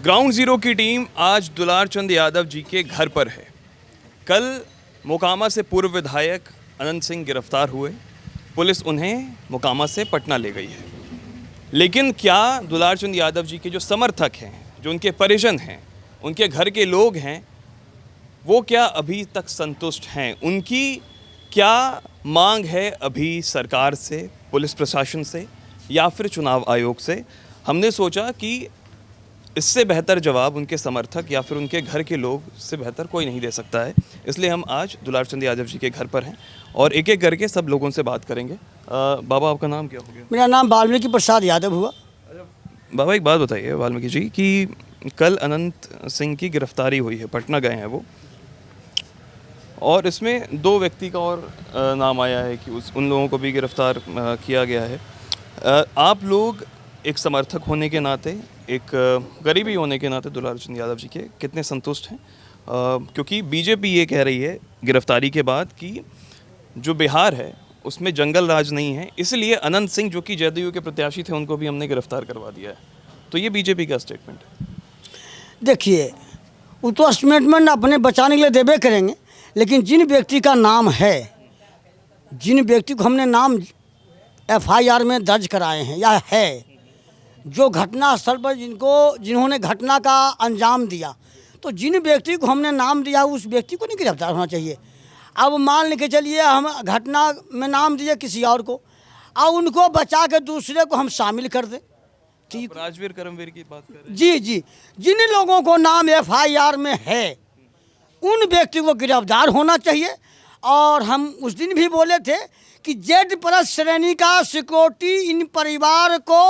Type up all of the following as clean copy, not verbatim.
Ground zero की team आज दुलार चंद यादव जी के घर पर है। कल मोकामा से पूर्व विधायक अनंत सिंह गिरफ्तार हुए। पुलिस उन्हें मोकामा से पटना ले गई है। लेकिन क्या दुलार चंद यादव जी के जो समर्थक हैं, जो उनके परिजन हैं, उनके घर के लोग हैं, वो क्या अभी तक संतुष्ट हैं? उनकी क्या मांग है अभी सरकार से, पुलिस प्रशासन से या फिर चुनाव आयोग से? हमने सोचा कि इससे बेहतर जवाब उनके समर्थक या फिर उनके घर के लोग से बेहतर कोई नहीं दे सकता है। इसलिए हम आज दुलार चंद यादव जी के घर पर हैं और एक एक करके सब लोगों से बात करेंगे। बाबा, आपका नाम क्या हो गया? मेरा नाम वाल्मीकि प्रसाद यादव हुआ। बाबा, एक बात बताइए वाल्मीकि जी कि कल अनंत सिंह की गिरफ्तारी हुई है, पटना गए हैं वो, और इसमें दो व्यक्ति का और नाम आया है कि उन लोगों को भी गिरफ्तार किया गया है। आप लोग एक समर्थक होने के नाते, एक गरीबी होने के नाते दुलार चंद यादव जी के कितने संतुष्ट हैं? क्योंकि बीजेपी ये कह रही है गिरफ्तारी के बाद कि जो बिहार है उसमें जंगल राज नहीं है, इसलिए अनंत सिंह जो कि जदयू के प्रत्याशी थे उनको भी हमने गिरफ्तार करवा दिया है। तो ये बीजेपी का स्टेटमेंट है। देखिए, वो तो स्टेटमेंट अपने बचाने के लिए देवे करेंगे, लेकिन जिन व्यक्ति का नाम है, जिन व्यक्ति को हमने नाम FIR में दर्ज कराए हैं या है, जो घटना स्थल पर जिन्होंने घटना का अंजाम दिया, तो जिन व्यक्ति को हमने नाम दिया उस व्यक्ति को नहीं गिरफ्तार होना चाहिए। अब मान के चलिए हम घटना में नाम दिए किसी और को और उनको बचा के दूसरे को हम शामिल कर दें, ठीक? राजवीर करमवीर की बात कर रहे हैं। जी, जिन लोगों को नाम FIR में है उन व्यक्ति को गिरफ्तार होना चाहिए। और हम उस दिन भी बोले थे कि Z+ श्रेणी का सिक्योरिटी इन परिवार को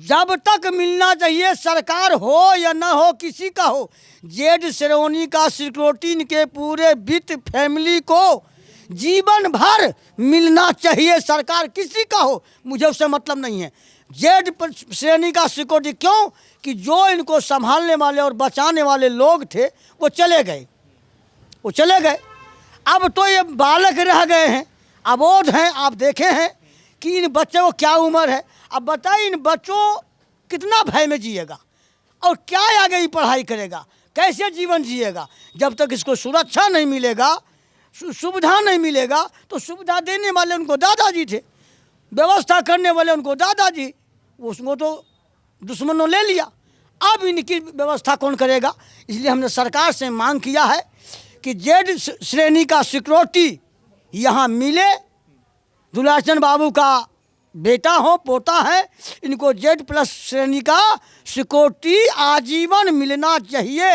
जब तक मिलना चाहिए, सरकार हो या न हो, किसी का हो, Z श्रेणी का सिक्योरिटी इनके पूरे वित्त फैमिली को जीवन भर मिलना चाहिए। सरकार किसी का हो, मुझे उससे मतलब नहीं है। Z श्रेणी का सिक्योरिटी क्यों? कि जो इनको संभालने वाले और बचाने वाले लोग थे वो चले गए। अब तो ये बालक रह गए हैं, अबोध हैं। आप देखे हैं कि इन बच्चों को क्या उम्र है। अब बताइए, इन बच्चों कितना भय में जिएगा और क्या आगे ही पढ़ाई करेगा, कैसे जीवन जिएगा? जब तक इसको सुरक्षा नहीं मिलेगा, सुविधा नहीं मिलेगा। तो सुविधा देने वाले उनको दादाजी थे, व्यवस्था करने वाले उनको दादाजी, उसको तो दुश्मनों ले लिया। अब इनकी व्यवस्था कौन करेगा? इसलिए हमने सरकार से मांग किया है कि Z श्रेणी का सिक्योरिटी यहाँ मिले। दुलार चंद बाबू का बेटा हो, पोता है, इनको Z+ श्रेणी का सिक्योरिटी आजीवन मिलना चाहिए।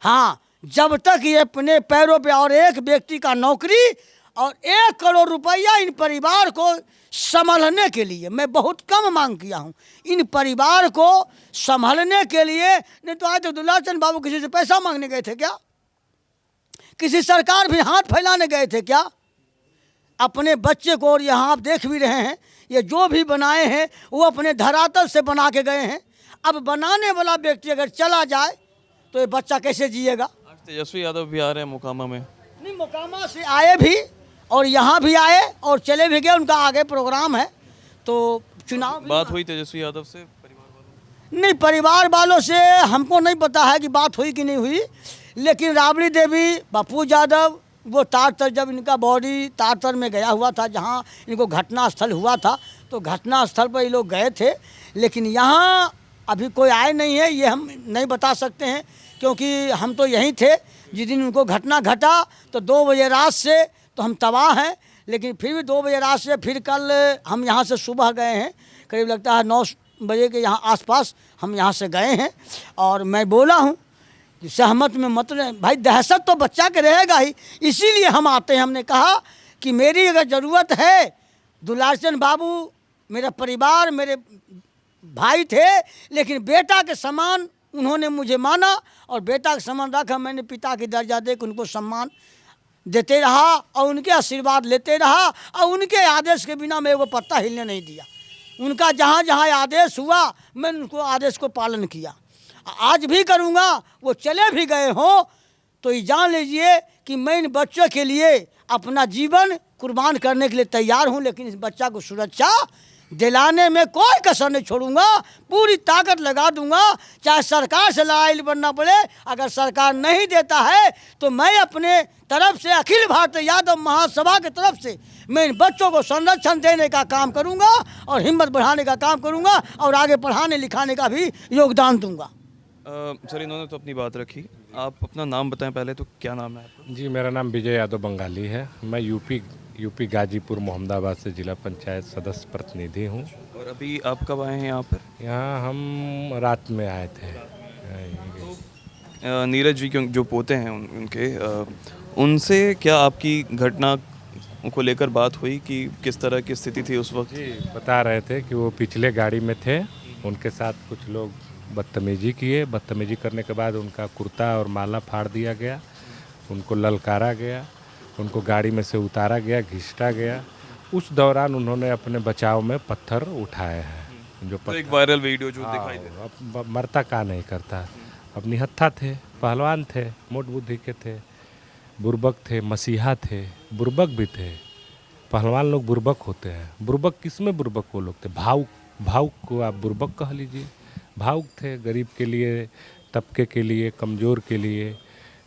हाँ, जब तक ये अपने पैरों पे, और एक व्यक्ति का नौकरी और 1 करोड़ रुपया इन परिवार को संभालने के लिए, मैं बहुत कम मांग किया हूँ, इन परिवार को संभालने के लिए। नहीं तो आज तो दुलार चंद बाबू किसी से पैसा मांगने गए थे क्या? किसी सरकार भी हाथ फैलाने गए थे क्या? अपने बच्चे को, और यहाँ आप देख भी रहे हैं, ये जो भी बनाए हैं वो अपने धरातल से बना के गए हैं। अब बनाने वाला व्यक्ति अगर चला जाए तो ये बच्चा कैसे जिएगा? आज तेजस्वी यादव भी आ रहे हैं मोकामा में। नहीं, मोकामा से आए भी और यहाँ भी आए और चले भी गए, उनका आगे प्रोग्राम है। तो चुनाव बात हुई तेजस्वी यादव से परिवार वालों? नहीं, परिवार वालों से हमको नहीं पता है कि बात हुई कि नहीं हुई, लेकिन राबड़ी देवी, पप्पू यादव, वो तारतर, जब इनका बॉडी तारतर में गया हुआ था, जहाँ इनको घटना स्थल हुआ था, तो घटना स्थल पर ये लोग गए थे। लेकिन यहाँ अभी कोई आए नहीं है, ये हम नहीं बता सकते हैं, क्योंकि हम तो यहीं थे जिस दिन उनको घटना घटा। तो 2 बजे रात से तो हम तबाह हैं, लेकिन फिर भी 2 बजे रात से फिर कल हम यहाँ से सुबह गए हैं, करीब लगता है 9 बजे के यहाँ आसपास हम यहाँ से गए हैं। और मैं बोला हूँ सहमत में मत रहे भाई, दहशत तो बच्चा के रहेगा ही, इसीलिए हम आते हैं। हमने कहा कि मेरी अगर ज़रूरत है, दुलार चंद बाबू मेरा परिवार, मेरे भाई थे, लेकिन बेटा के समान उन्होंने मुझे माना और बेटा के समान रखा। मैंने पिता की दर्जा दे के उनको सम्मान देते रहा और उनके आशीर्वाद लेते रहा, और उनके आदेश के बिना मैं वो पत्ता हिलने नहीं दिया। उनका जहाँ जहाँ आदेश हुआ मैंने उनको आदेश को पालन किया, आज भी करूँगा। वो चले भी गए हों तो ये जान लीजिए कि मैं इन बच्चों के लिए अपना जीवन कुर्बान करने के लिए तैयार हूँ, लेकिन इस बच्चा को सुरक्षा दिलाने में कोई कसर नहीं छोड़ूंगा, पूरी ताकत लगा दूंगा, चाहे सरकार से लड़ाई बनना पड़े। अगर सरकार नहीं देता है तो मैं अपने तरफ से, अखिल भारतीय यादव महासभा की तरफ से, मैं इन बच्चों को संरक्षण देने का काम करूंगा और हिम्मत बढ़ाने का काम करूंगा और आगे पढ़ाने लिखाने का भी योगदान दूंगा। सर, इन्होंने तो अपनी बात रखी, आप अपना नाम बताएं पहले तो। क्या नाम है आपका? जी, मेरा नाम विजय यादव बंगाली है। मैं यूपी गाजीपुर मोहम्मदाबाद से जिला पंचायत सदस्य प्रतिनिधि हूँ। और अभी आप कब आए हैं यहाँ पर? यहाँ हम रात में आए थे। नीरज जी के जो पोते हैं उनके उनसे क्या आपकी घटना को लेकर बात हुई कि किस तरह की स्थिति थी उस वक्त? जी, बता रहे थे कि वो पिछले गाड़ी में थे, उनके साथ कुछ लोग बदतमीजी किए। बदतमीजी करने के बाद उनका कुर्ता और माला फाड़ दिया गया, उनको ललकारा गया, उनको गाड़ी में से उतारा गया, घिसटा गया। उस दौरान उन्होंने अपने बचाव में पत्थर उठाए हैं। जो तो एक वायरल वीडियो जो दिखाई दे, अब मरता का नहीं करता। अब निहत्था थे, पहलवान थे, मोट बुद्धि के थे, बुर्बक थे, मसीहा थे, बुर्बक भी थे। पहलवान लोग बुर्बक होते हैं। बुर्बक किस में बुर्बक वो लोग थे? भावुक को आप बुर्बक कह लीजिए। भावुक थे, गरीब के लिए, तबके के लिए, कमज़ोर के लिए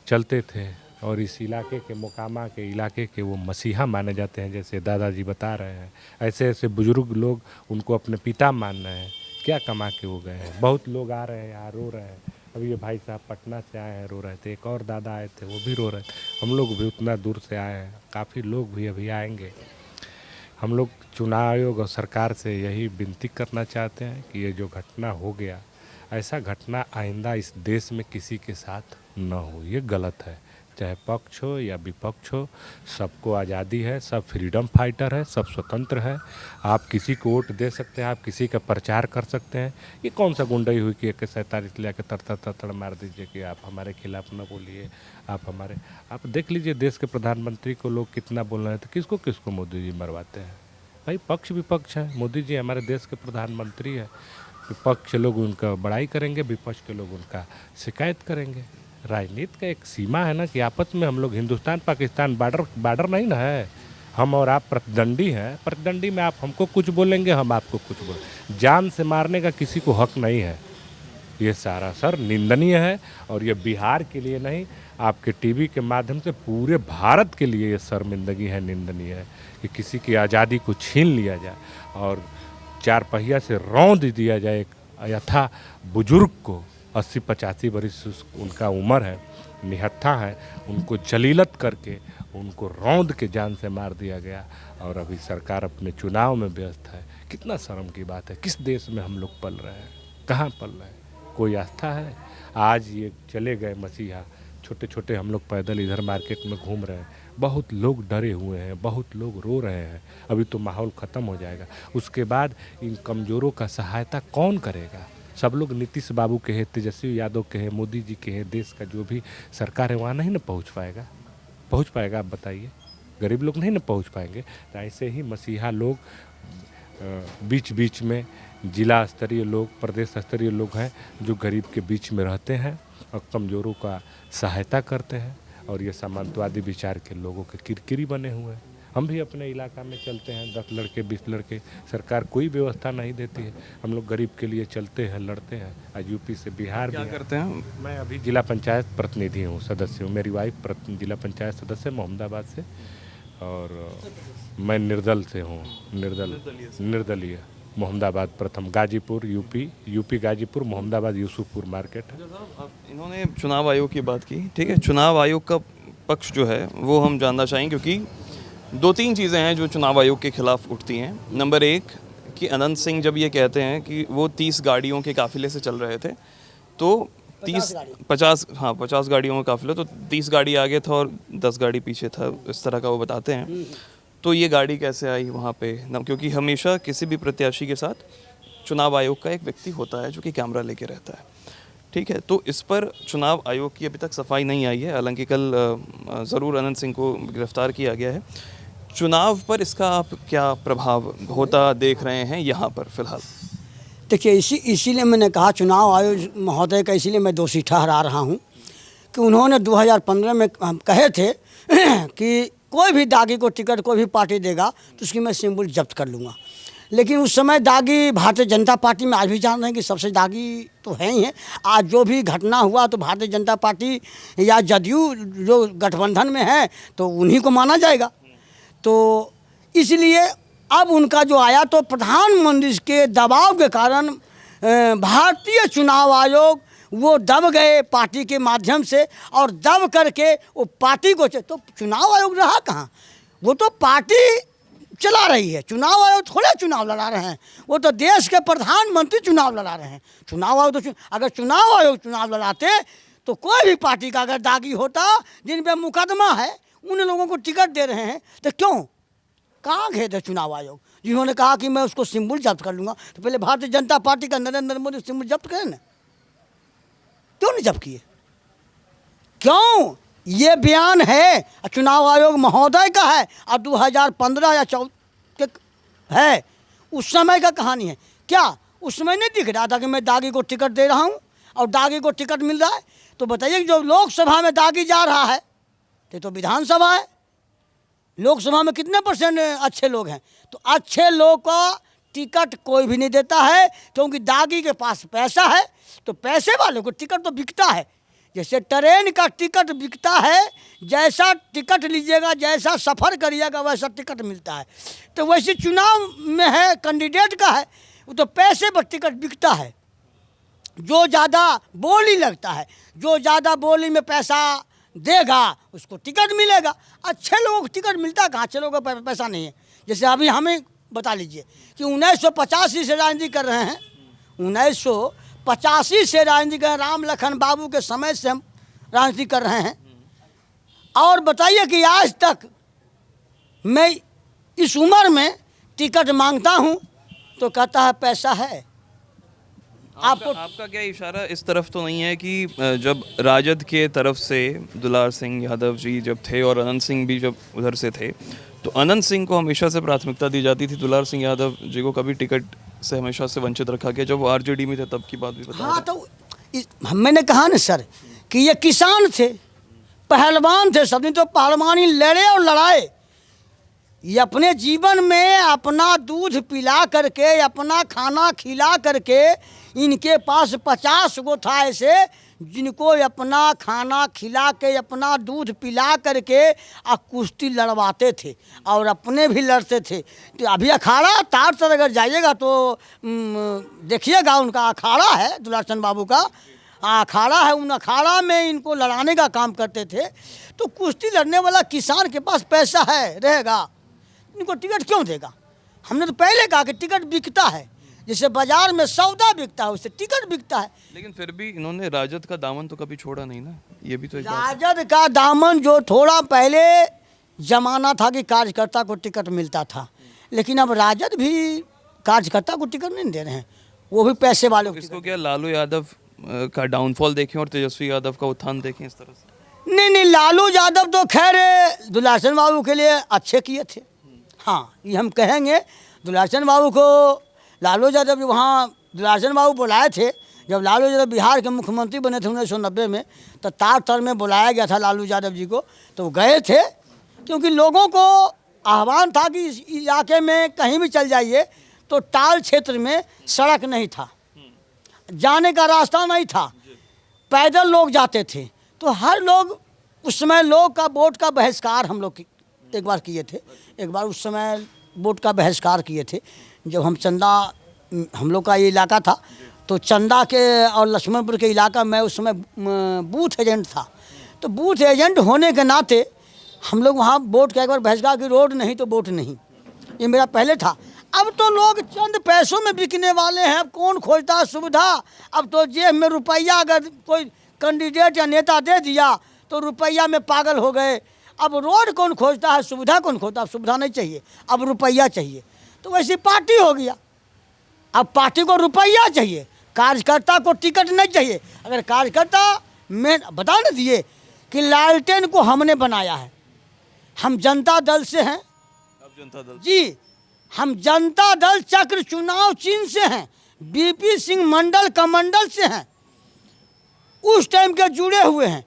चलते थे। और इस इलाके के, मोकामा के इलाके के वो मसीहा माने जाते हैं। जैसे दादाजी बता रहे हैं, ऐसे ऐसे बुजुर्ग लोग उनको अपने पिता मान रहे हैं। क्या कमा के वो गए हैं। बहुत लोग आ रहे हैं यहाँ, रो रहे हैं। अभी ये भाई साहब पटना से आए हैं, रो रहे थे। एक और दादा आए थे, वो भी रो रहे थे। हम लोग भी उतना दूर से आए हैं, काफ़ी लोग भी अभी आएंगे। हम लोग चुनाव आयोग और सरकार से यही विनती करना चाहते हैं कि ये जो घटना हो गया, ऐसा घटना आइंदा इस देश में किसी के साथ न हो। ये गलत है। चाहे पक्ष हो या विपक्ष हो, सबको आज़ादी है, सब फ्रीडम फाइटर है, सब स्वतंत्र है। आप किसी को वोट दे सकते हैं, आप किसी का प्रचार कर सकते हैं। ये कौन सा गुंडाई हुई कि AK-47 ले आकर तड़ मार दीजिए कि आप हमारे खिलाफ न बोलिए, आप देख लीजिए देश के प्रधानमंत्री को लोग कितना बोल रहे थे। किसको किसको मोदी जी मरवाते हैं। भाई पक्ष विपक्ष है। मोदी जी हमारे देश के प्रधानमंत्री है। विपक्ष लोग उनका बड़ाई करेंगे, विपक्ष के लोग उनका शिकायत करेंगे। राजनीति का एक सीमा है ना कि आपस में हम लोग, हिंदुस्तान पाकिस्तान बॉर्डर नहीं ना है। हम और आप प्रतिद्वंदी हैं। प्रतिद्वंदी में आप हमको कुछ बोलेंगे, हम आपको कुछ बोलेंगे। जान से मारने का किसी को हक नहीं है। ये सारा सर निंदनीय है। और ये बिहार के लिए नहीं, आपके टीवी के माध्यम से पूरे भारत के लिए ये शर्मिंदगी है, निंदनीय है कि किसी की आज़ादी को छीन लिया जाए और चार पहिया से रौंद दिया जाए। एक यथा बुजुर्ग को 80-85 वर्ष उनका उम्र है, निहत्था है, उनको जलीलत करके उनको रौंद के जान से मार दिया गया। और अभी सरकार अपने चुनाव में व्यस्त है। कितना शर्म की बात है। किस देश में हम लोग पल रहे हैं, कहाँ पल रहे हैं? कोई आस्था है? आज ये चले गए मसीहा, छोटे छोटे हम लोग पैदल इधर मार्केट में घूम रहे हैं। बहुत लोग डरे हुए हैं, बहुत लोग रो रहे हैं। अभी तो माहौल ख़त्म हो जाएगा, उसके बाद इन कमज़ोरों का सहायता कौन करेगा? सब लोग नीतीश बाबू के हैं, तेजस्वी यादव के हैं, मोदी जी के हैं। देश का जो भी सरकार है वहाँ नहीं ना पहुँच पाएगा। आप बताइए, गरीब लोग नहीं ना पहुँच पाएंगे। तो ऐसे ही मसीहा लोग बीच बीच में जिला स्तरीय लोग, प्रदेश स्तरीय लोग हैं जो गरीब के बीच में रहते हैं और कमज़ोरों का सहायता करते हैं। और ये सामंतवादी विचार के लोगों के किरकिरी बने हुए हैं। हम भी अपने इलाका में चलते हैं, 10 लड़के 20 लड़के, सरकार कोई व्यवस्था नहीं देती है। हम लोग गरीब के लिए चलते हैं, लड़ते हैं। आज यूपी से बिहार क्या भी करते हैं? मैं अभी जिला पंचायत प्रतिनिधि हूँ, सदस्य हूँ। मेरी वाइफ जिला पंचायत सदस्य मोहम्मदाबाद से, और मैं निर्दल से हूँ, निर्दलीय मोहम्मदाबाद प्रथम, गाजीपुर यूपी गाजीपुर, मोहम्मदाबाद यूसुफपुर मार्केट है। इन्होंने चुनाव आयोग की बात की, ठीक है। चुनाव आयोग का पक्ष जो है वो हम जानना चाहेंगे, क्योंकि 2-3 चीज़ें हैं जो चुनाव आयोग के खिलाफ उठती हैं। नंबर 1 कि अनंत सिंह जब ये कहते हैं कि वो 30 गाड़ियों के काफ़िले से चल रहे थे, तो 50 गाड़ियों का काफ़िला, तो 30 गाड़ी आगे था और 10 गाड़ी पीछे था, इस तरह का वो बताते हैं। तो ये गाड़ी कैसे आई वहाँ पे ना? क्योंकि हमेशा किसी भी प्रत्याशी के साथ चुनाव आयोग का एक व्यक्ति होता है जो कि कैमरा लेके रहता है, ठीक है। तो इस पर चुनाव आयोग की अभी तक सफाई नहीं आई है। हालांकि कल ज़रूर अनंत सिंह को गिरफ्तार किया गया है। चुनाव पर इसका आप क्या प्रभाव होता देख रहे हैं यहाँ पर फ़िलहाल? देखिए, इसीलिए मैंने कहा चुनाव आयोग महोदय का, इसीलिए मैं दोषी ठहरा रहा हूँ कि उन्होंने 2015 में कहे थे कि कोई भी दागी को टिकट कोई भी पार्टी देगा तो उसकी मैं सिंबल जब्त कर लूँगा। लेकिन उस समय दागी भारतीय जनता पार्टी में आज भी जान रहे हैं कि सबसे दागी तो है ही है। आज जो भी घटना हुआ तो भारतीय जनता पार्टी या जदयू जो गठबंधन में है तो उन्हीं को माना जाएगा। तो इसलिए अब उनका जो आया तो प्रधानमंत्री के दबाव के कारण भारतीय चुनाव आयोग वो दब गए पार्टी के माध्यम से, और दब करके वो पार्टी को तो चुनाव आयोग रहा कहाँ, वो तो पार्टी चला रही है। चुनाव आयोग थोड़े चुनाव लड़ा रहे हैं, वो तो देश के प्रधानमंत्री चुनाव लड़ा रहे हैं। चुनाव आयोग तो अगर चुनाव आयोग चुनाव लड़ाते तो कोई भी पार्टी का अगर दागी होता जिन पे मुकदमा है उन लोगों को टिकट दे रहे हैं तो क्यों, कहाँ गए थे चुनाव आयोग जिन्होंने कहा कि मैं उसको सिंबल जब्त कर लूँगा। तो पहले भारतीय जनता पार्टी का नरेंद्र मोदी सिंबल जब्त करें ना, क्यों नहीं जब्त किए, क्यों? ये बयान है चुनाव आयोग महोदय का है और 2015 या 14 है, उस समय का कहानी है। क्या उस समय नहीं दिख रहा था कि मैं दागी को टिकट दे रहा हूँ और दागी को टिकट मिल रहा है? तो बताइए कि जो लोकसभा में दागी जा रहा है तो विधानसभा है, लोकसभा में कितने % अच्छे लोग हैं? तो अच्छे लोग का टिकट कोई भी नहीं देता है, क्योंकि दागी के पास पैसा है। तो पैसे वालों को टिकट तो बिकता है, जैसे ट्रेन का टिकट बिकता है, जैसा टिकट लीजिएगा जैसा सफ़र करिएगा वैसा टिकट मिलता है। तो वैसे चुनाव में है कैंडिडेट का है, वो तो पैसे पर टिकट बिकता है। जो ज़्यादा बोली लगता है, जो ज़्यादा बोली में पैसा देगा उसको टिकट मिलेगा। अच्छे लोगों को टिकट मिलता है कहाँ? अच्छे लोगों को पैसा नहीं है। जैसे अभी हमें बता लीजिए कि 1985 से राजनीति कर रहे हैं, 1985 से राजनीति कर, राम लखन बाबू के समय से हम राजनीति कर रहे हैं, और बताइए कि आज तक मैं इस उम्र में टिकट मांगता हूं तो कहता है पैसा है। आपका क्या इशारा इस तरफ तो नहीं है कि जब राजद के तरफ से दुलार सिंह यादव जी जब थे और अनंत सिंह भी जब उधर से थे तो अनंत सिंह को हमेशा से प्राथमिकता दी जाती थी, दुलार सिंह यादव जी को कभी टिकट से हमेशा से वंचित रखा गया, जब वो आरजेडी में थे तब की बात भी बता। हाँ, तो मैंने कहा ना सर कि ये किसान थे, पहलवान थे, सब दिन तो पहलवानी लड़े और लड़ाए। ये अपने जीवन में अपना दूध पिला करके, अपना खाना खिला करके, इनके पास 50 गो था ऐसे जिनको अपना खाना खिला के, अपना दूध पिला करके और कुश्ती लड़वाते थे और अपने भी लड़ते थे। तो अभी अखाड़ा तार तर अगर जाइएगा तो देखिएगा उनका अखाड़ा है, दुलार चंद बाबू का अखाड़ा है। उन अखाड़ा में इनको लड़ाने का काम करते थे। तो कुश्ती लड़ने वाला किसान के पास पैसा है रहेगा, इनको टिकट क्यों देगा? हमने तो पहले कहा कि टिकट बिकता है, जैसे बाजार में सौदा बिकता है उससे टिकट बिकता है। लेकिन फिर भी इन्होंने राजद का दामन तो कभी छोड़ा नहीं ना, ये भी तो एक बात है। राजद का दामन जो थोड़ा पहले जमाना था कि कार्यकर्ता को टिकट मिलता था, लेकिन अब राजद भी कार्यकर्ता को टिकट नहीं दे रहे हैं, वो भी पैसे वाले को। इसको क्या लालू यादव का डाउनफॉल देखें और तेजस्वी यादव का उत्थान देखें इस तरह से? नहीं, लालू यादव तो खैर दुलारचंद बाबू के लिए अच्छे किए थे। हाँ, ये हम कहेंगे दुलारचंद बाबू को। लालू यादव भी वहाँ दुलारचंद बाबू बुलाए थे, जब लालू यादव बिहार के मुख्यमंत्री बने थे 1990 में, तो तार में बुलाया गया था लालू यादव जी को, तो गए थे। क्योंकि लोगों को आह्वान था कि इस इलाके में कहीं भी चल जाइए तो टाल क्षेत्र में सड़क नहीं था, जाने का रास्ता नहीं था, पैदल लोग जाते थे। तो हर लोग उस समय लोग का वोट का बहिष्कार हम लोग एक बार किए थे। एक बार उस समय वोट का बहिष्कार किए थे जब हम चंदा, हम लोग का ये इलाका था तो चंदा के और लक्ष्मणपुर के इलाका में उस समय बूथ एजेंट था। तो बूथ एजेंट होने के नाते हम लोग वहाँ वोट का एक बार बहिष्कार की, रोड नहीं तो वोट नहीं, ये मेरा पहले था। अब तो लोग चंद पैसों में बिकने वाले हैं, अब कौन खोजता है सुविधा? अब तो जेब में रुपया अगर कोई कैंडिडेट या नेता दे दिया तो रुपया में पागल हो गए। अब रोड कौन खोजता है, सुविधा कौन खोजता है? अब सुविधा नहीं चाहिए, अब रुपया चाहिए। तो वैसी पार्टी हो गया, अब पार्टी को रुपया चाहिए, कार्यकर्ता को टिकट नहीं चाहिए। अगर कार्यकर्ता में बता न दिए कि लालटेन को हमने बनाया है, हम जनता दल से हैं। अब जनता दल जी, हम जनता दल चक्र चुनाव चिन्ह से हैं, बीपी सिंह मंडल कमंडल से हैं, उस टाइम के जुड़े हुए हैं।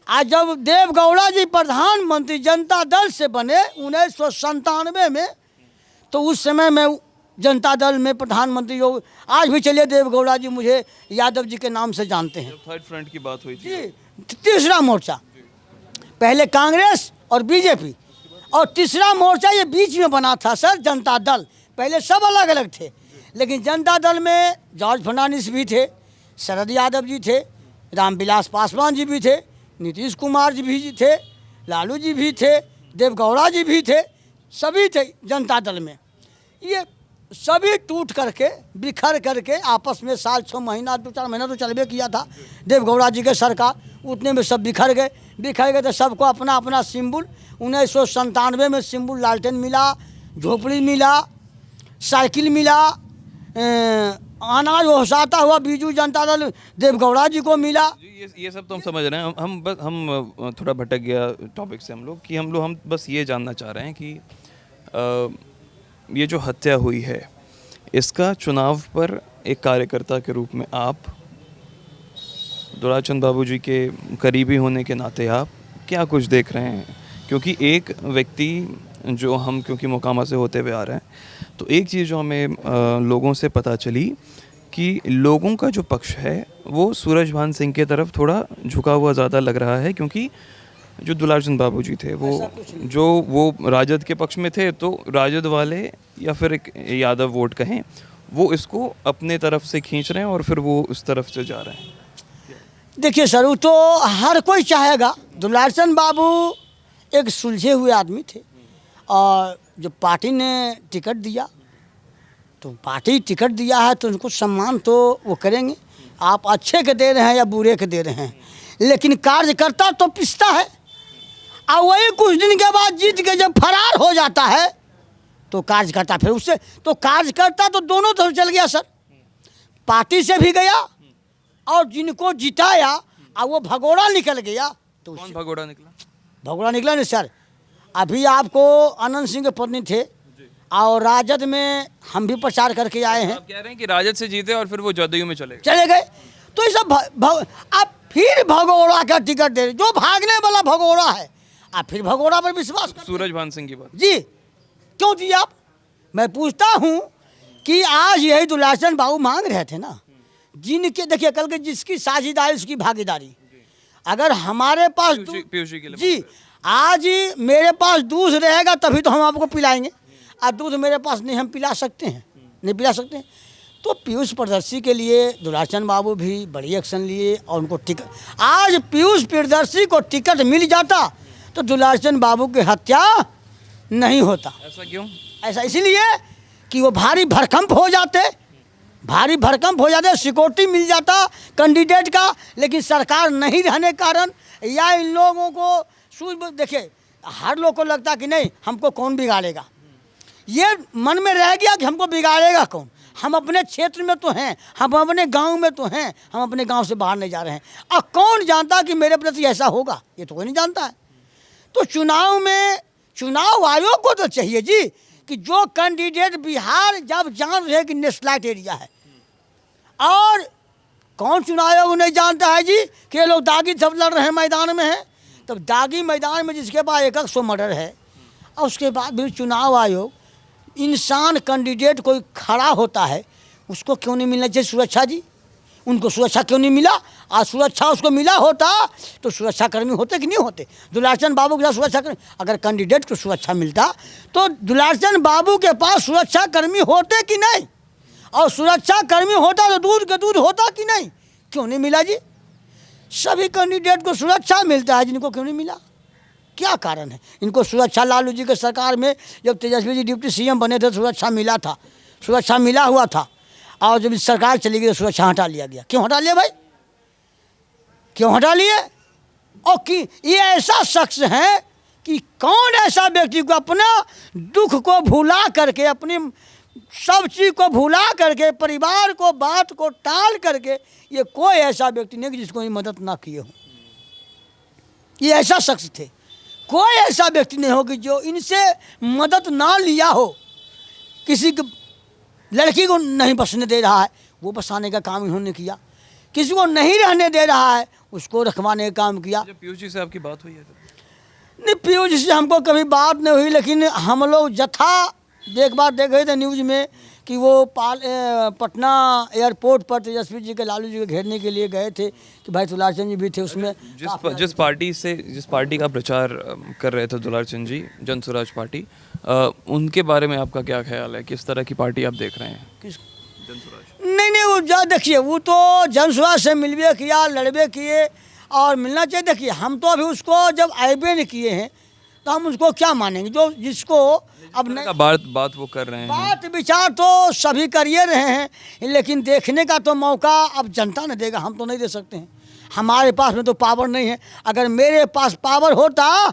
आज जब देवगौड़ा जी प्रधानमंत्री जनता दल से बने 1997 में, तो उस समय मैं जनता दल में प्रधानमंत्री हो, आज भी चलिए देवगौड़ा जी मुझे यादव जी के नाम से जानते हैं। थर्ड फ्रंट की बात हुई थी, जी, तीसरा मोर्चा, पहले कांग्रेस और बीजेपी, और तीसरा मोर्चा ये बीच में बना था सर, जनता दल। पहले सब अलग अलग थे, लेकिन जनता दल में जॉर्ज फर्नांडिस भी थे, शरद यादव जी थे, रामविलास पासवान जी भी थे, नीतीश कुमार जी भी थे, लालू जी भी थे, देवगौड़ा जी भी थे, सभी थे जनता दल में। ये सभी टूट करके बिखर करके आपस में साल 6 महीना 2-4 महीना तो चलबे किया था देवगौड़ा जी के सरकार, उतने में सब बिखर गए तो सबको अपना अपना सिंबल। 1997 में सिंबल लालटेन मिला, झोपड़ी मिला, साइकिल मिला, अनाज ओसाता हुआ बीजू जनता दल देवगौड़ा जी को मिला। ये सब तो हम समझ रहे हैं। हम थोड़ा भटक गया टॉपिक से हम बस ये जानना चाह रहे हैं कि ये जो हत्या हुई है, इसका चुनाव पर एक कार्यकर्ता के रूप में आप, दुलारचंद बाबू जी के करीबी होने के नाते, आप क्या कुछ देख रहे हैं? क्योंकि एक व्यक्ति जो हम क्योंकि मोकामा से होते हुए आ रहे हैं, तो एक चीज़ जो हमें लोगों से पता चली कि लोगों का जो पक्ष है वो सूरजभान सिंह के तरफ थोड़ा झुका हुआ ज़्यादा लग रहा है, क्योंकि जो दुलारचंद बाबू जी थे वो राजद के पक्ष में थे, तो राजद वाले या फिर एक यादव वोट कहें, वो इसको अपने तरफ से खींच रहे हैं और फिर वो उस तरफ से जा रहे हैं। देखिए सर, वो तो हर कोई चाहेगा। दुलारचंद बाबू एक सुलझे हुए आदमी थे, और जो पार्टी ने टिकट दिया तो पार्टी टिकट दिया है तो उनको सम्मान तो वो करेंगे। आप अच्छे के दे रहे हैं या बुरे के दे रहे हैं, लेकिन कार्यकर्ता तो पिसता है, और वही कुछ दिन के बाद जीत के जब फरार हो जाता है तो कार्यकर्ता फिर उससे, तो कार्यकर्ता तो दोनों तरफ चल गया सर, पार्टी से भी गया और जिनको जिताया और वो भगोड़ा निकल गया। तो कौन भगोड़ा निकला? भगोड़ा निकला नहीं सर, अभी आपको अनंत सिंह के पत्नी थे, और राजद में हम भी प्रचार करके आए हैं। आप कह रहे हैं कि राजद से जीते और फिर वो जदयू में चले गए, तो ये सब आप फिर भगोड़ा का टिकट दे रहे, जो भागने वाला भगोड़ा है आप फिर भगोड़ा पर विश्वास करते हैं। सूरजभान सिंह की बात जी क्यों दिए आप? मैं पूछता हूँ कि आज यही दुलारचंद बाबू मांग रहे थे ना, जिनके देखिए कल के जिसकी साझेदारी उसकी भागीदारी, अगर हमारे पास पीयूष जी के लिए जी आज मेरे पास दूध रहेगा तभी तो हम आपको पिलाएंगे, और दूध मेरे पास नहीं, हम पिला सकते हैं नहीं पिला सकते हैं। तो पीयूष प्रियदर्शी के लिए दुलारचंद बाबू भी बड़ी एक्शन लिए और उनको टिकट, आज पीयूष प्रियदर्शी को टिकट मिल जाता तो दुलारचंद बाबू की हत्या नहीं होता। ऐसा क्यों? ऐसा इसलिए कि वो भारी भरकंप हो जाते, सिक्योरिटी मिल जाता कैंडिडेट का, लेकिन सरकार नहीं रहने कारण या इन लोगों को देखिए हर लोग को लगता कि नहीं हमको कौन बिगाड़ेगा, ये मन में रह गया कि हमको बिगाड़ेगा कौन। हम अपने क्षेत्र में तो हैं, हम अपने गांव में तो हैं, हम अपने गांव से बाहर नहीं जा रहे हैं, और कौन जानता कि मेरे प्रति ऐसा होगा, ये तो कोई नहीं जानता है। तो चुनाव में चुनाव आयोग को तो चाहिए जी कि जो कैंडिडेट बिहार जब जान रहे कि नेशनलाइट एरिया है, और कौन चुनाव आयोग नहीं जानता है जी कि ये लोग दागी सब लड़ रहे हैं मैदान में हैं, तब दागी मैदान में जिसके पास 100 मर्डर है, और उसके बाद भी चुनाव आयोग इंसान कैंडिडेट कोई खड़ा होता है उसको क्यों नहीं मिलना चाहिए सुरक्षा जी? उनको सुरक्षा क्यों नहीं मिला? आज सुरक्षा उसको मिला होता तो सुरक्षा कर्मी होते कि नहीं होते? दुलारचंद बाबू के साथ सुरक्षा कर्मी, अगर कैंडिडेट को सुरक्षा मिलता तो दुलारचंद बाबू के पास सुरक्षा कर्मी होते कि नहीं, और सुरक्षा कर्मी होता तो दूध का दूध होता कि नहीं? क्यों नहीं मिला जी? सभी कैंडिडेट को सुरक्षा मिलता है, जिनको क्यों नहीं मिला? क्या कारण है? इनको सुरक्षा लालू जी के सरकार में जब तेजस्वी जी डिप्टी सीएम बने थे सुरक्षा मिला था, सुरक्षा मिला हुआ था, और जब सरकार चली गई तो सुरक्षा हटा लिया गया। क्यों हटा लिया भाई? क्यों हटा लिए? और कि ये ऐसा शख्स है कि कौन ऐसा व्यक्ति को अपना दुख को भुला करके, अपनी सब चीज़ को भुला करके, परिवार को बात को टाल करके, ये कोई ऐसा व्यक्ति नहीं कि जिसको ये मदद ना किए हो। ये ऐसा शख्स थे, कोई ऐसा व्यक्ति नहीं हो कि जो इनसे मदद ना लिया हो। किसी लड़की को नहीं बसने दे रहा है, वो बसाने का काम इन्होंने किया। किसी को नहीं रहने दे रहा है, उसको रखवाने का काम किया। पीयूष जी से आपकी बात हुई है? नहीं, पीयूष जी से हमको कभी बात नहीं हुई, लेकिन हम लोग जथा एक बार देख रहे थे न्यूज़ में कि वो पटना एयरपोर्ट पर तेजस्वी जी के लालू जी को घेरने के लिए गए थे कि भाई दुलार चंद जी भी थे उसमें। जिस पार्टी का प्रचार कर रहे थे दुलार चंद जी, जन स्वराज पार्टी, उनके बारे में आपका क्या ख्याल है? किस तरह की पार्टी आप देख रहे हैं? किस जन स्वराज। नहीं वो देखिए, वो तो जन स्वराज से मिलवे किया, लड़बे किए और मिलना चाहिए। देखिए हम तो अभी उसको जब आएबे नहीं किए हैं तो हम उसको क्या मानेंगे? जो जिसको अब नहीं बात वो कर रहे हैं। बात विचार तो सभी करिए रहे हैं, लेकिन देखने का तो मौका अब जनता ने देगा, हम तो नहीं दे सकते हैं। हमारे पास में तो पावर नहीं है। अगर मेरे पास पावर होता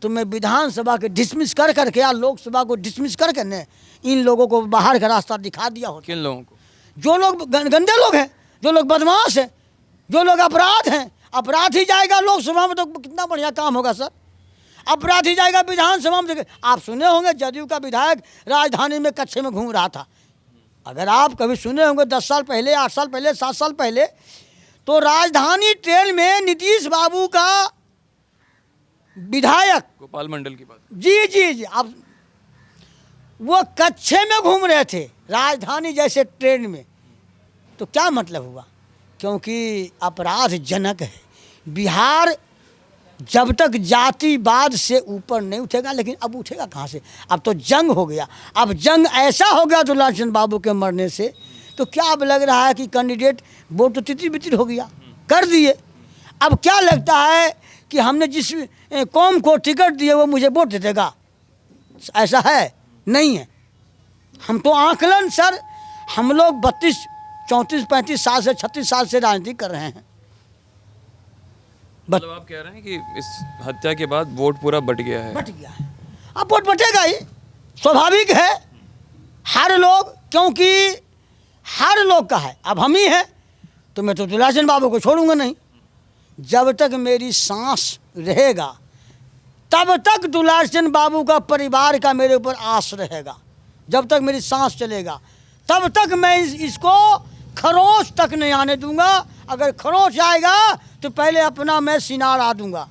तो मैं विधानसभा के डिसमिस कर करके या लोकसभा को डिसमिस कर करने इन लोगों को बाहर का रास्ता दिखा दिया होता। किन लोगों को? जो लोग गंदे लोग हैं, जो लोग बदमाश हैं, जो लोग अपराध हैं। अपराध ही जाएगा लोकसभा में तो कितना बढ़िया काम होगा सर। अपराध ही जाएगा विधानसभा में। आप सुने होंगे जदयू का विधायक राजधानी में कच्छे में घूम रहा था। अगर आप कभी सुने होंगे 10 साल पहले, 8 साल पहले, 7 साल पहले, तो राजधानी ट्रेन में नीतीश बाबू का विधायक गोपाल मंडल की बात। जी आप वो कच्छे में घूम रहे थे राजधानी जैसे ट्रेन में। तो क्या मतलब हुआ? क्योंकि अपराधजनक है। बिहार जब तक जातिवाद से ऊपर नहीं उठेगा, लेकिन अब उठेगा कहाँ से? अब तो जंग हो गया। अब जंग ऐसा हो गया दुलार चंद बाबू के मरने से, तो क्या अब लग रहा है कि कैंडिडेट वोट तो तितिर बितिर हो गया, कर दिए। अब क्या लगता है कि हमने जिस कौम को टिकट दिए वो मुझे वोट दे देगा? ऐसा है नहीं है। हम तो आंकलन सर, हम लोग 32, 34, 35 साल से 36 साल से राजनीति कर रहे हैं। मतलब आप कह रहे हैं कि इस हत्या के बाद वोट पूरा बट गया है? बट गया है। अब वोट बटेगा ही, स्वाभाविक है। हर लोग, क्योंकि हर लोग का है। अब हम ही हैं तो मैं तो दुलार चंद बाबू को छोड़ूंगा नहीं। जब तक मेरी सांस रहेगा तब तक दुलार चंद बाबू का परिवार का मेरे ऊपर आस रहेगा। जब तक मेरी सांस चलेगा तब तक मैं इसको खरोच तक नहीं आने दूंगा। अगर खरोच आएगा तो पहले अपना मैं सिनार आ दूंगा।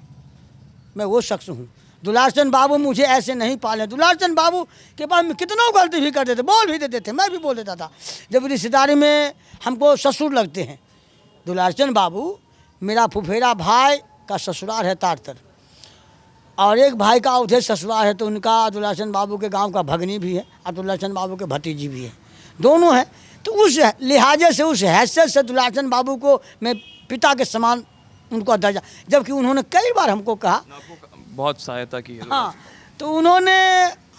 मैं वो शख्स हूँ। दुलार चंद बाबू मुझे ऐसे नहीं पाले। दुलार चंद बाबू के पास में कितनों गलती भी कर देते, बोल भी देते थे, मैं भी बोल देता था। जब रिश्तेदारी में हमको ससुर लगते हैं। दुलार चंद बाबू मेरा फुफेरा भाई का ससुराल है तारतर, और एक भाई का उधर ससुराल है, तो उनका दुलार चंद बाबू के गांव का भगनी भी है और दुलार चंद बाबू के भतीजी भी है, दोनों हैं। तो उस लिहाजे से, उस हैसियत से दुलार चंद बाबू को मैं पिता के समान उनको दर्जा, जबकि उन्होंने कई बार हमको कहा, बहुत सहायता की है। हाँ, तो उन्होंने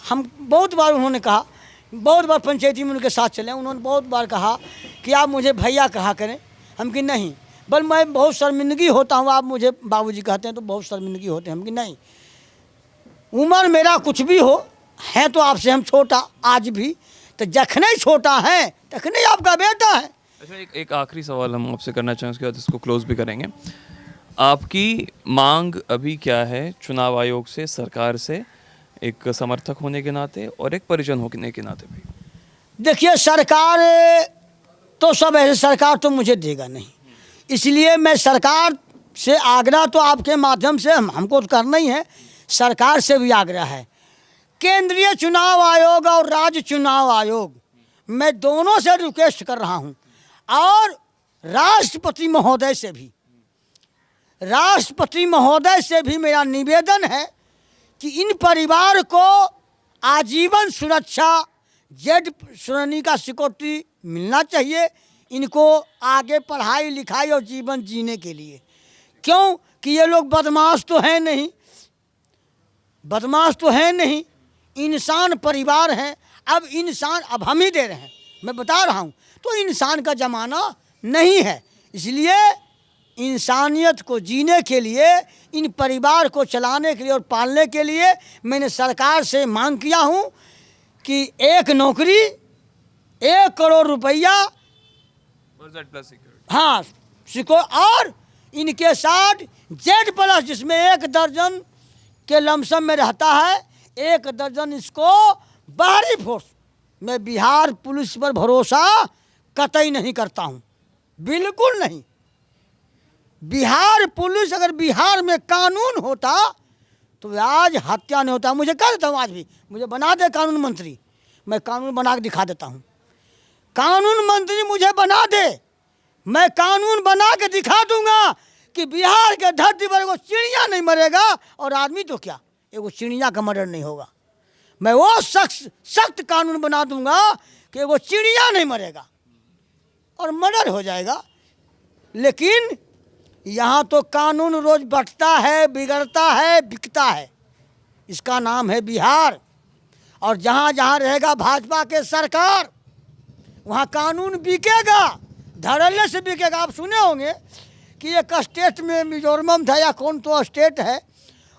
हम बहुत बार उन्होंने कहा, बहुत बार पंचायती में उनके साथ चले, उन्होंने बहुत बार कहा कि आप मुझे भैया कहा करें। हम कि नहीं, बल मैं बहुत शर्मिंदगी होता हूँ, आप मुझे बाबूजी कहते हैं तो बहुत शर्मिंदगी होते हैं। हम कि नहीं, उम्र मेरा कुछ भी हो है तो आपसे हम छोटा आज भी, तो जखने छोटा है तखने आपका बेटा है। अच्छा, एक आखिरी सवाल हम आपसे करना चाहें, उसके बाद इसको क्लोज भी करेंगे। आपकी मांग अभी क्या है चुनाव आयोग से, सरकार से, एक समर्थक होने के नाते और एक परिजन होने के नाते भी? देखिए, सरकार तो सब ऐसे, सरकार तो मुझे देगा नहीं, इसलिए मैं सरकार से आग्रह तो आपके माध्यम से हमको तो करना ही है, सरकार से भी आग्रह है। केंद्रीय चुनाव आयोग और राज्य चुनाव आयोग, मैं दोनों से रिक्वेस्ट कर रहा हूं, और राष्ट्रपति महोदय से भी, राष्ट्रपति महोदय से भी मेरा निवेदन है कि इन परिवार को आजीवन सुरक्षा, जेड श्रेणी का सिक्योरिटी मिलना चाहिए इनको आगे पढ़ाई लिखाई और जीवन जीने के लिए। क्यों कि ये लोग बदमाश तो हैं नहीं, बदमाश तो हैं नहीं, इंसान परिवार हैं। अब इंसान, अब हम ही दे रहे हैं, मैं बता रहा हूँ, तो इंसान का ज़माना नहीं है। इसलिए इंसानियत को जीने के लिए, इन परिवार को चलाने के लिए और पालने के लिए मैंने सरकार से मांग किया हूँ कि एक नौकरी, 1 करोड़ रुपया, हाँ सिको, और इनके साथ जेड प्लस, जिसमें 1 दर्जन के लमसम में रहता है, 1 दर्जन इसको बाहरी फोर्स। मैं बिहार पुलिस पर भरोसा कतई नहीं करता हूँ, बिल्कुल नहीं। बिहार पुलिस, अगर बिहार में कानून होता तो आज हत्या नहीं होता। मुझे कह देता हूँ, आज भी मुझे बना दे कानून मंत्री, मैं कानून बना के दिखा देता हूँ। कानून मंत्री मुझे बना दे, मैं कानून बना के दिखा दूंगा कि बिहार के धरती पर एगो चिड़िया नहीं मरेगा, और आदमी तो क्या, एगो चिड़िया का मर्डर नहीं होगा। मैं वो सख्त कानून बना दूंगा कि एगो चिड़िया नहीं मरेगा और मर्डर हो जाएगा। लेकिन यहाँ तो कानून रोज बढ़ता है, बिगड़ता है, बिकता है। इसका नाम है बिहार। और जहाँ जहाँ रहेगा भाजपा के सरकार, वहाँ कानून बिकेगा, धड़ल्ले से बिकेगा। आप सुने होंगे कि एक स्टेट में मिजोरम था या कौन तो स्टेट है,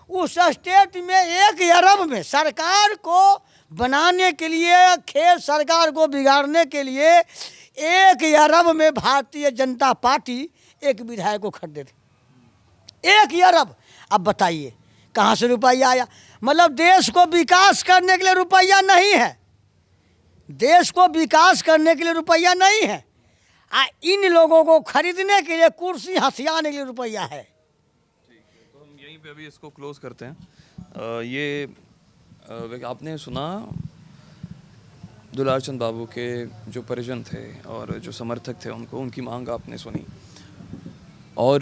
उस स्टेट में 1 अरब में सरकार को बनाने के लिए, खेत सरकार को बिगाड़ने के लिए 1 अरब में भारतीय जनता पार्टी एक विधायक को खरीदे थे। 1 अरब। अब बताइए कहाँ से रुपया आया? मतलब देश को विकास करने के लिए रुपया नहीं है, देश को विकास करने के लिए रुपया नहीं है, इन लोगों को खरीदने के लिए, कुर्सी हथियाने के लिए रुपया है। तो हम यहीं पे अभी इसको क्लोज करते हैं। आपने सुना दुलार चंद बाबू के जो परिजन थे और जो समर्थक थे, उनकी मांग आपने सुनी, और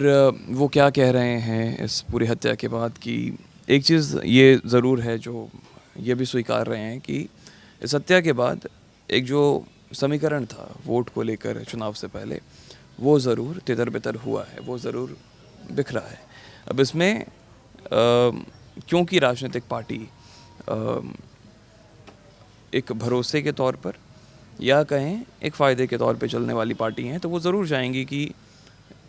वो क्या कह रहे हैं इस पूरी हत्या के बाद। कि एक चीज़ ये ज़रूर है जो ये भी स्वीकार रहे हैं कि इस हत्या के बाद एक जो समीकरण था वोट को लेकर चुनाव से पहले, वो ज़रूर तितर बितर हुआ है, वो ज़रूर बिखरा है। अब इसमें क्योंकि राजनीतिक पार्टी एक भरोसे के तौर पर या कहें एक फ़ायदे के तौर पे चलने वाली पार्टी हैं, तो वो ज़रूर चाहेंगी कि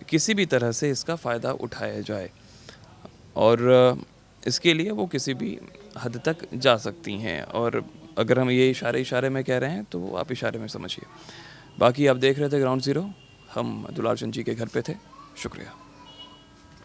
किसी भी तरह से इसका फ़ायदा उठाया जाए, और इसके लिए वो किसी भी हद तक जा सकती हैं। और अगर हम ये इशारे में कह रहे हैं तो आप इशारे में समझिए। बाकी आप देख रहे थे ग्राउंड ज़ीरो, हम दुलार चंद जी के घर पे थे। शुक्रिया।